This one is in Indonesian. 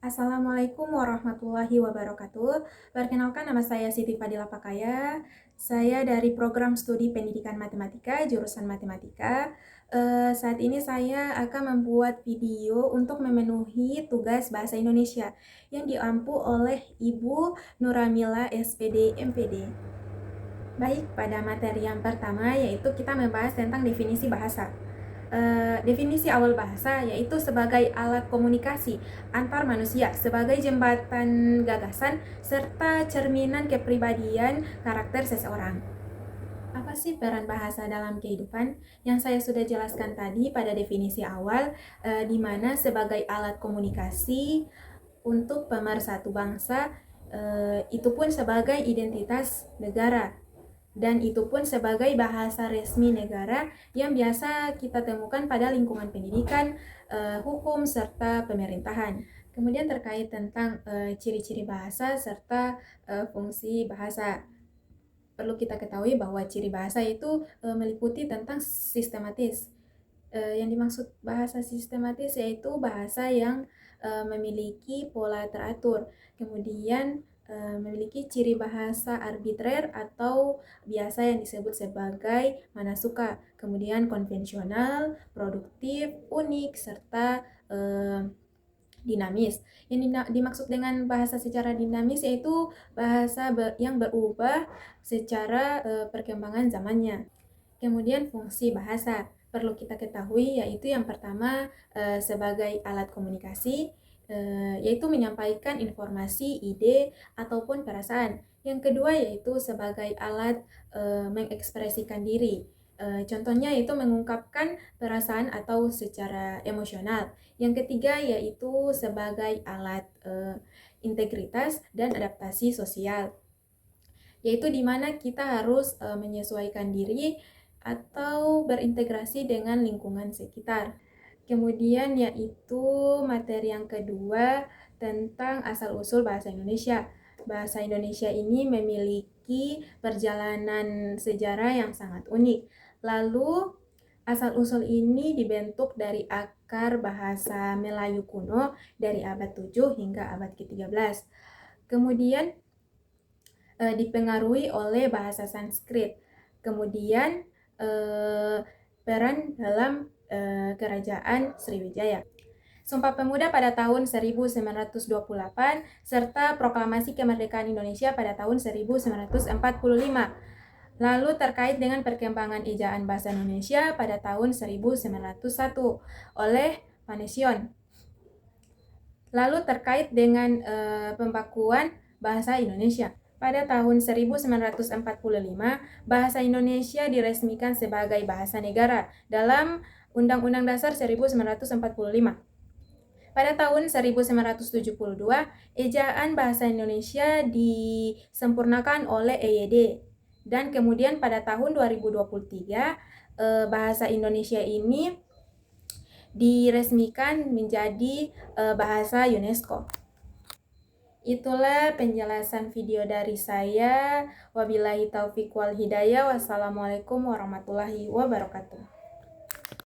Assalamualaikum warahmatullahi wabarakatuh. Perkenalkan, nama saya Siti Fadila Pakaya. Saya dari program studi pendidikan matematika, jurusan matematika. Saat ini saya akan membuat video untuk memenuhi tugas bahasa Indonesia yang diampu oleh Ibu Nuramila SPD MPD. Baik, pada materi yang pertama yaitu kita membahas tentang definisi bahasa. Definisi awal bahasa yaitu sebagai alat komunikasi antar manusia, sebagai jembatan gagasan, serta cerminan kepribadian karakter seseorang. Apa sih peran bahasa dalam kehidupan? Yang saya sudah jelaskan tadi pada definisi awal, di mana sebagai alat komunikasi untuk pemersatu bangsa, itu pun sebagai identitas negara, dan itu pun sebagai bahasa resmi negara yang biasa kita temukan pada lingkungan pendidikan, hukum, serta pemerintahan. Kemudian terkait tentang ciri-ciri bahasa serta fungsi bahasa. Perlu kita ketahui bahwa ciri bahasa itu meliputi tentang sistematis. Yang dimaksud bahasa sistematis yaitu bahasa yang memiliki pola teratur, kemudian memiliki ciri bahasa arbitrer atau biasa yang disebut sebagai mana suka, kemudian konvensional, produktif, unik, serta dinamis. Yang dimaksud dengan bahasa secara dinamis yaitu bahasa yang berubah secara perkembangan zamannya. Kemudian fungsi bahasa perlu kita ketahui yaitu yang pertama sebagai alat komunikasi, yaitu menyampaikan informasi, ide, ataupun perasaan. Yang kedua yaitu sebagai alat mengekspresikan diri. Contohnya yaitu mengungkapkan perasaan atau secara emosional. Yang ketiga yaitu sebagai alat integritas dan adaptasi sosial, yaitu di mana kita harus menyesuaikan diri atau berintegrasi dengan lingkungan sekitar. Kemudian yaitu materi yang kedua tentang asal-usul bahasa Indonesia. Bahasa Indonesia ini memiliki perjalanan sejarah yang sangat unik. Lalu asal-usul ini dibentuk dari akar bahasa Melayu kuno dari abad 7 hingga abad ke-13. Kemudian dipengaruhi oleh bahasa Sanskrit. Kemudian peran dalam kerajaan Sriwijaya. Sumpah Pemuda pada tahun 1928 serta Proklamasi Kemerdekaan Indonesia pada tahun 1945. Lalu terkait dengan perkembangan ejaan bahasa Indonesia pada tahun 1901 oleh Panesion. Lalu terkait dengan pembakuan bahasa Indonesia. Pada tahun 1945, bahasa Indonesia diresmikan sebagai bahasa negara dalam Undang-Undang Dasar 1945. Pada tahun 1972, ejaan bahasa Indonesia disempurnakan oleh EYD. Dan kemudian pada tahun 2023, bahasa Indonesia ini diresmikan menjadi bahasa UNESCO. Itulah penjelasan video dari saya. Wabillahi taufiq wal hidayah. Wassalamualaikum warahmatullahi wabarakatuh.